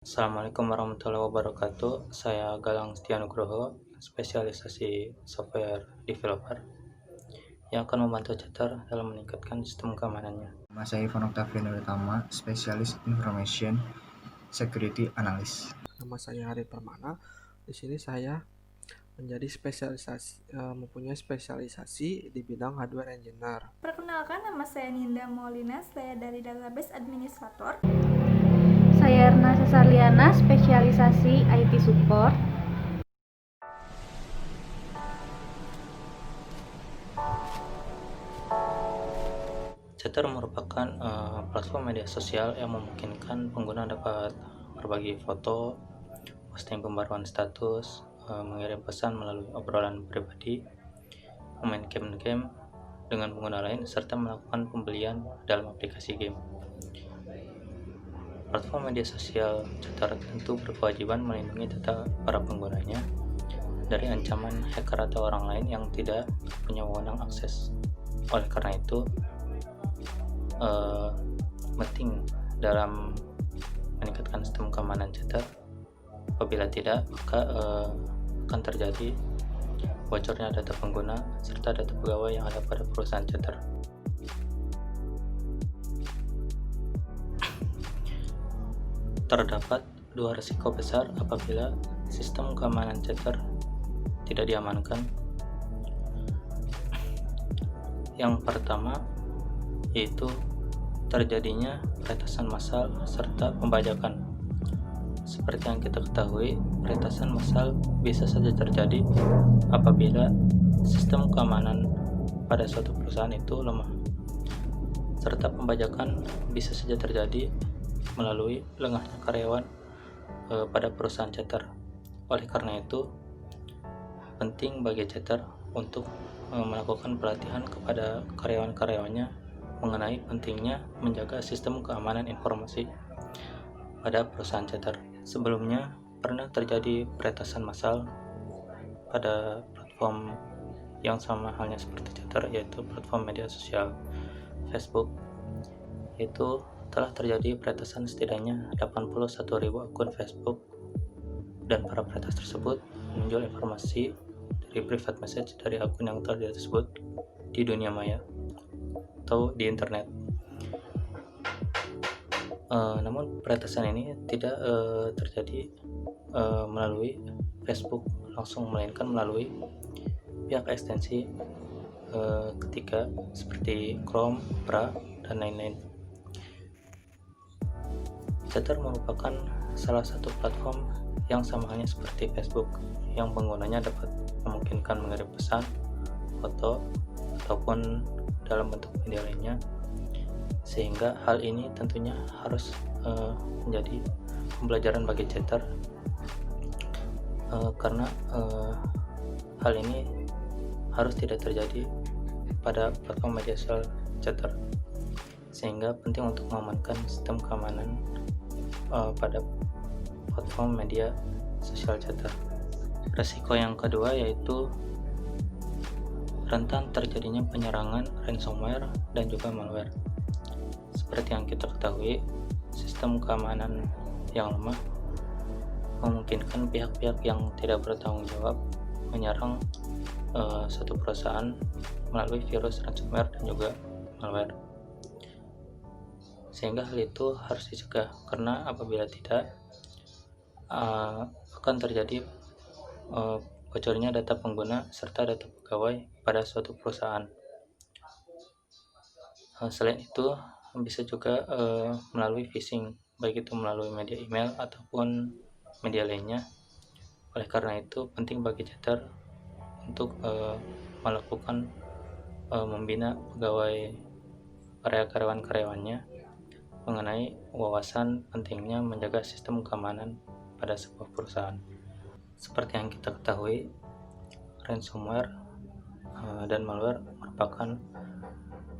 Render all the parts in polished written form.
Assalamualaikum warahmatullahi wabarakatuh. Saya Galang Setianugroho, spesialisasi software developer yang akan membantu chatter dalam meningkatkan sistem keamanannya. Nama saya Ivan Octavian Utama, spesialis Information Security Analyst. Nama saya Hari Permana. Di sini saya mempunyai spesialisasi di bidang hardware engineer. Perkenalkan, nama saya Ninda Maulina, saya dari database administrator. Saya Erna Sesarliana, spesialisasi IT support. Chatter merupakan platform media sosial yang memungkinkan pengguna dapat berbagi foto, posting pembaruan status, mengirim pesan melalui obrolan pribadi, memain game dengan pengguna lain, serta melakukan pembelian dalam aplikasi game. Platform media sosial Chatter tentu berkewajiban melindungi data para penggunanya dari ancaman hacker atau orang lain yang tidak punya wewenang akses. Oleh karena itu, penting dalam meningkatkan sistem keamanan Chatter. Apabila tidak, maka akan terjadi bocornya data pengguna serta data pegawai yang ada pada perusahaan Chatter. Terdapat dua risiko besar apabila sistem keamanan Chatter tidak diamankan. Yang pertama yaitu terjadinya peretasan massal serta pembajakan. Seperti yang kita ketahui, peretasan massal bisa saja terjadi apabila sistem keamanan pada suatu perusahaan itu lemah, serta pembajakan bisa saja terjadi melalui lengahnya karyawan pada perusahaan Chatter. Oleh karena itu, penting bagi Chatter untuk melakukan pelatihan kepada karyawan-karyawannya mengenai pentingnya menjaga sistem keamanan informasi pada perusahaan Chatter. Sebelumnya pernah terjadi peretasan massal pada platform yang sama halnya seperti Chatter, yaitu platform media sosial Facebook, yaitu telah terjadi peretasan setidaknya 81.000 akun Facebook, dan para peretas tersebut menjual informasi dari private message dari akun yang terjadi tersebut di dunia maya atau di internet. Namun peretasan ini tidak terjadi melalui Facebook langsung, melainkan melalui pihak ekstensi ketiga seperti Chrome, Opera, dan lain-lain. Chatter merupakan salah satu platform yang sama halnya seperti Facebook, yang penggunanya dapat memungkinkan mengirim pesan, foto, ataupun dalam bentuk media lainnya, sehingga hal ini tentunya harus menjadi pembelajaran bagi Chatter, karena hal ini harus tidak terjadi pada platform media sosial Chatter, sehingga penting untuk mengamankan sistem keamanan pada platform media sosial Chatter. Resiko yang kedua yaitu rentan terjadinya penyerangan ransomware dan juga malware. Seperti yang kita ketahui, sistem keamanan yang lemah memungkinkan pihak-pihak yang tidak bertanggung jawab menyerang suatu perusahaan melalui virus ransomware dan juga malware. Sehingga hal itu harus dicegah, karena apabila tidak akan terjadi bocornya data pengguna serta data pegawai pada suatu perusahaan. Selain itu, bisa juga melalui phishing, baik itu melalui media email ataupun media lainnya. Oleh karena itu, penting bagi Chatter untuk melakukan membina pegawai karyawan-karyawannya mengenai wawasan pentingnya menjaga sistem keamanan pada sebuah perusahaan. Seperti yang kita ketahui, ransomware dan malware merupakan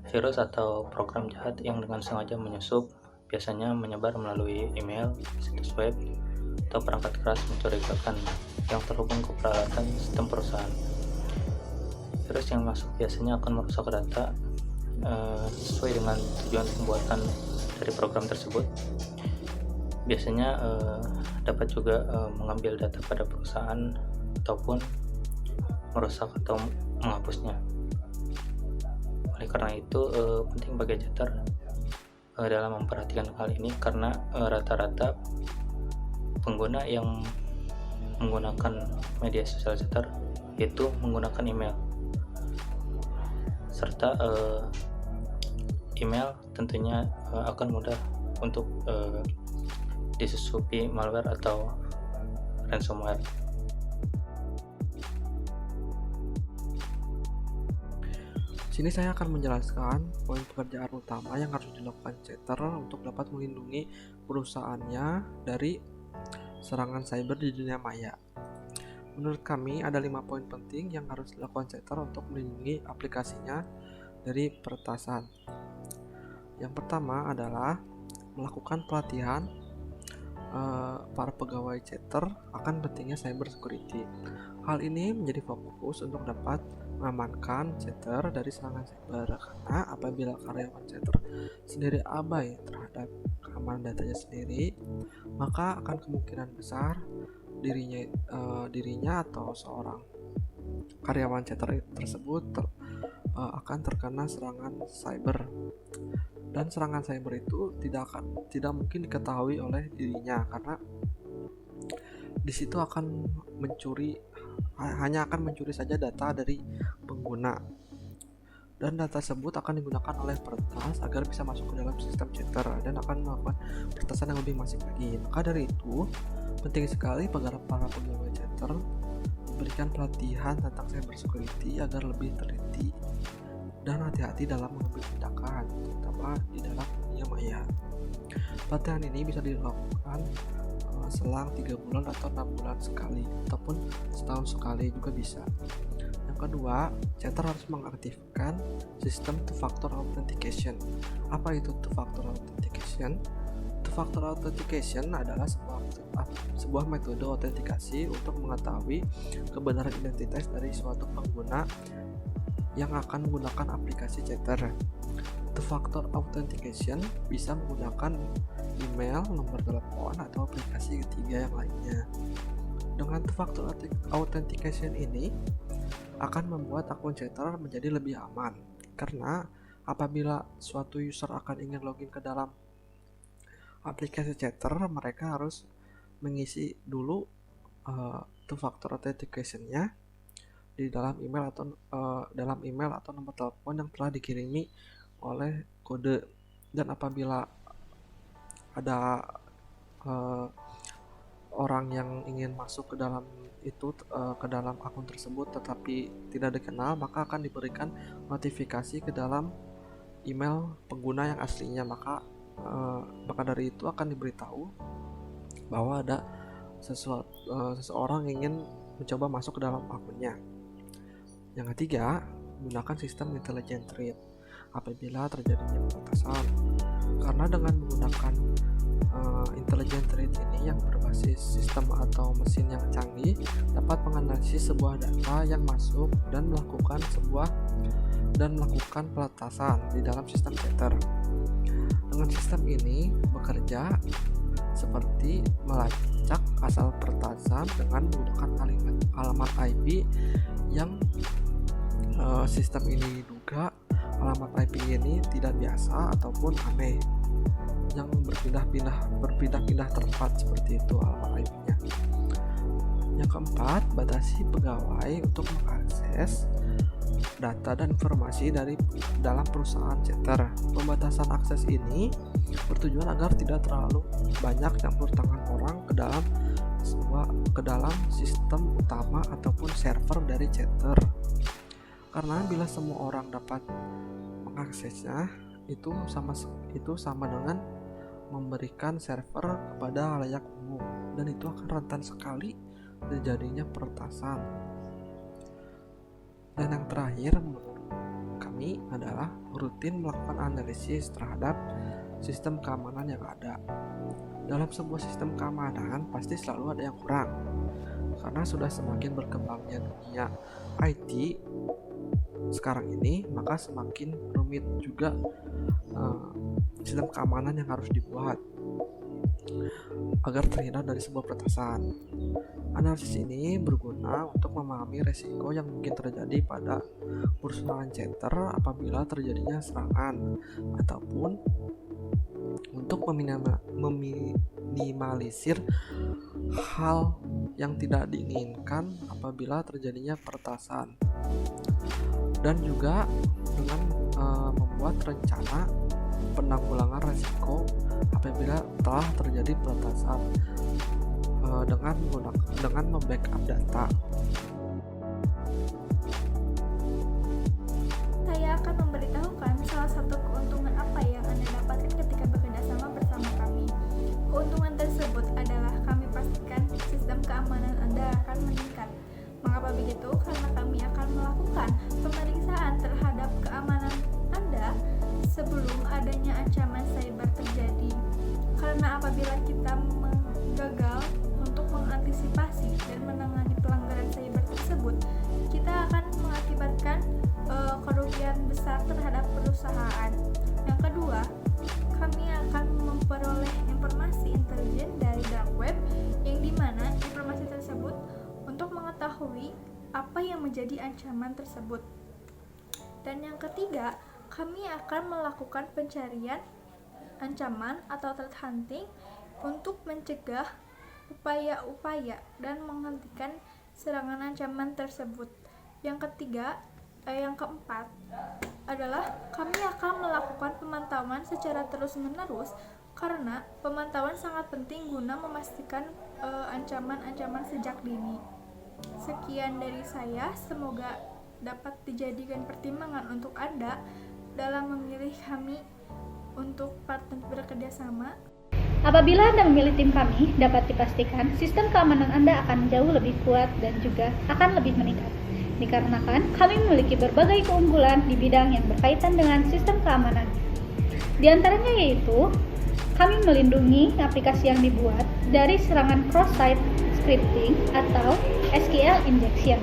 virus atau program jahat yang dengan sengaja menyusup, biasanya menyebar melalui email, situs web, atau perangkat keras mencurigakan yang terhubung ke peralatan sistem perusahaan. Virus yang masuk biasanya akan merusak data sesuai dengan tujuan pembuatan dari program tersebut. biasanya dapat juga mengambil data pada perusahaan ataupun merusak atau menghapusnya. Oleh karena itu penting bagi cheater dalam memperhatikan hal ini, karena rata-rata pengguna yang menggunakan media sosial cheater itu menggunakan email, serta email tentunya akan mudah untuk disusupi malware atau ransomware. Sini saya akan menjelaskan poin pekerjaan utama yang harus dilakukan cheater untuk dapat melindungi perusahaannya dari serangan cyber di dunia maya. Menurut kami ada 5 poin penting yang harus dilakukan cheater untuk melindungi aplikasinya dari peretasan. Yang pertama adalah melakukan pelatihan para pegawai cheater akan pentingnya cyber security. Hal ini menjadi fokus untuk dapat mengamankan cheater dari serangan cyber, karena apabila karyawan cheater sendiri abai terhadap keamanan datanya sendiri, maka akan kemungkinan besar dirinya atau seorang karyawan cheater tersebut akan terkena serangan cyber. Dan serangan cyber itu tidak mungkin diketahui oleh dirinya, karena di situ hanya akan mencuri saja data dari pengguna, dan data tersebut akan digunakan oleh peretas agar bisa masuk ke dalam sistem cheater dan akan melakukan peretasan yang lebih masif lagi. Maka dari itu penting sekali para pegawai cheater memberikan pelatihan tentang cyber security agar lebih teliti dan hati-hati dalam mengambil tindakan, terutama di dalam dunia maya. Pelatihan ini bisa dilakukan selang 3 bulan atau 6 bulan sekali, ataupun setahun sekali juga bisa. Yang kedua, cheater harus mengaktifkan sistem two-factor authentication. Apa itu two-factor authentication? Two-factor authentication adalah sebuah metode autentikasi untuk mengetahui kebenaran identitas dari suatu pengguna yang akan menggunakan aplikasi cheater. Two-factor authentication bisa menggunakan email, nomor telepon, atau aplikasi ketiga yang lainnya. Dengan two-factor authentication ini akan membuat akun cheater menjadi lebih aman, karena apabila suatu user akan ingin login ke dalam aplikasi cheater, mereka harus mengisi dulu two-factor authentication-nya di dalam email atau nomor telepon yang telah dikirimi oleh kode. Dan apabila ada orang yang ingin masuk ke dalam ke dalam akun tersebut tetapi tidak dikenal, maka akan diberikan notifikasi ke dalam email pengguna yang aslinya. Maka dari itu akan diberitahu bahwa ada seseorang ingin mencoba masuk ke dalam akunnya. Yang ketiga, menggunakan sistem intelligent threat apabila terjadinya peretasan, karena dengan menggunakan intelligent threat ini yang berbasis sistem atau mesin yang canggih dapat menganalisis sebuah data yang masuk dan melakukan peletasan di dalam sistem cheater. Dengan sistem ini bekerja seperti melacak asal peretasan dengan menggunakan alamat IP yang sistem ini diduga alamat IP ini tidak biasa ataupun aneh, yang berpindah-pindah tempat seperti itu alamat IP-nya. Yang keempat, batasi pegawai untuk mengakses data dan informasi dari dalam perusahaan cheater. Pembatasan akses ini bertujuan agar tidak terlalu banyak campur tangan orang ke dalam sistem utama ataupun server dari cheater. Karena bila semua orang dapat mengaksesnya, itu sama dengan memberikan server kepada halayak umum, dan itu akan rentan sekali terjadinya peretasan. Dan yang terakhir menurut kami adalah rutin melakukan analisis terhadap sistem keamanan yang ada. Dalam sebuah sistem keamanan pasti selalu ada yang kurang, karena sudah semakin berkembangnya dunia IT sekarang ini, maka semakin rumit juga sistem keamanan yang harus dibuat. agar terhindar dari sebuah peretasan. Analisis ini berguna untuk memahami resiko yang mungkin terjadi pada perusahaan center apabila terjadinya serangan, ataupun untuk meminimalisir hal yang tidak diinginkan apabila terjadinya peretasan, dan juga dengan membuat rencana penanggulangan resiko apabila telah terjadi peretasan dengan membackup data. Saya akan memberitahukan salah satu keuntungan apa yang Anda dapatkan ketika bekerja sama bersama kami. Keuntungan tersebut adalah kami pastikan sistem keamanan Anda akan meningkat. Mengapa begitu? Karena kami akan melakukan pemeriksaan terhadap keamanan Anda sebelum adanya ancaman cyber terjadi. Karena apabila kita gagal untuk mengantisipasi dan menangani pelanggaran cyber tersebut, kita akan mengakibatkan kerugian besar terhadap perusahaan. Yang kedua, kami akan memperoleh informasi intelijen dari dark web, yang dimana informasi tersebut untuk mengetahui apa yang menjadi ancaman tersebut. Dan yang ketiga, kami akan melakukan pencarian ancaman atau threat hunting untuk mencegah upaya-upaya dan menghentikan serangan ancaman tersebut. Yang keempat adalah kami akan melakukan pemantauan secara terus-menerus, karena pemantauan sangat penting guna memastikan ancaman-ancaman sejak dini. Sekian dari saya, semoga dapat dijadikan pertimbangan untuk Anda dalam memilih kami untuk partner bekerja sama. Apabila Anda memilih tim kami, dapat dipastikan sistem keamanan Anda akan jauh lebih kuat dan juga akan lebih meningkat. Dikarenakan kami memiliki berbagai keunggulan di bidang yang berkaitan dengan sistem keamanan. Di antaranya yaitu, kami melindungi aplikasi yang dibuat dari serangan cross-site scripting atau SQL injection.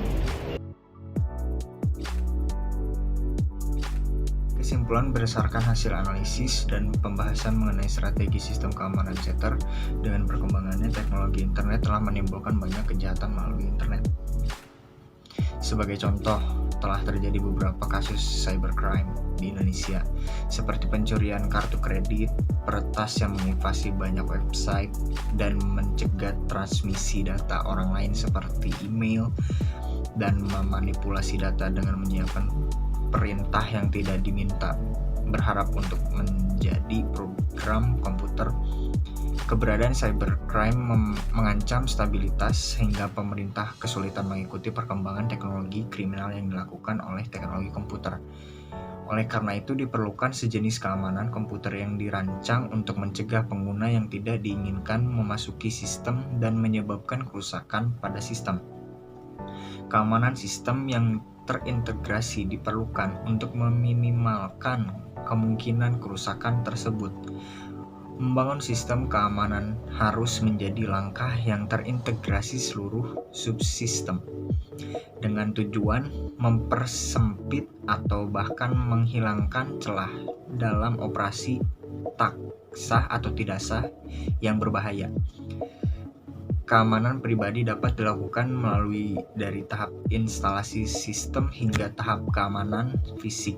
Kesimpulan berdasarkan hasil analisis dan pembahasan mengenai strategi sistem keamanan center, dengan perkembangannya teknologi internet telah menimbulkan banyak kejahatan melalui internet. Sebagai contoh, telah terjadi beberapa kasus cybercrime di Indonesia, seperti pencurian kartu kredit, peretas yang menginvasi banyak website, dan mencegat transmisi data orang lain seperti email, dan memanipulasi data dengan menyiapkan perintah yang tidak diminta, berharap untuk menjadi program komputer. Keberadaan cybercrime mengancam stabilitas sehingga pemerintah kesulitan mengikuti perkembangan teknologi kriminal yang dilakukan oleh teknologi komputer. Oleh karena itu diperlukan sejenis keamanan komputer yang dirancang untuk mencegah pengguna yang tidak diinginkan memasuki sistem dan menyebabkan kerusakan pada sistem. Keamanan sistem yang terintegrasi diperlukan untuk meminimalkan kemungkinan kerusakan tersebut. Membangun sistem keamanan harus menjadi langkah yang terintegrasi seluruh subsistem, dengan tujuan mempersempit atau bahkan menghilangkan celah dalam operasi tak sah atau tidak sah yang berbahaya. Keamanan pribadi dapat dilakukan melalui dari tahap instalasi sistem hingga tahap keamanan fisik.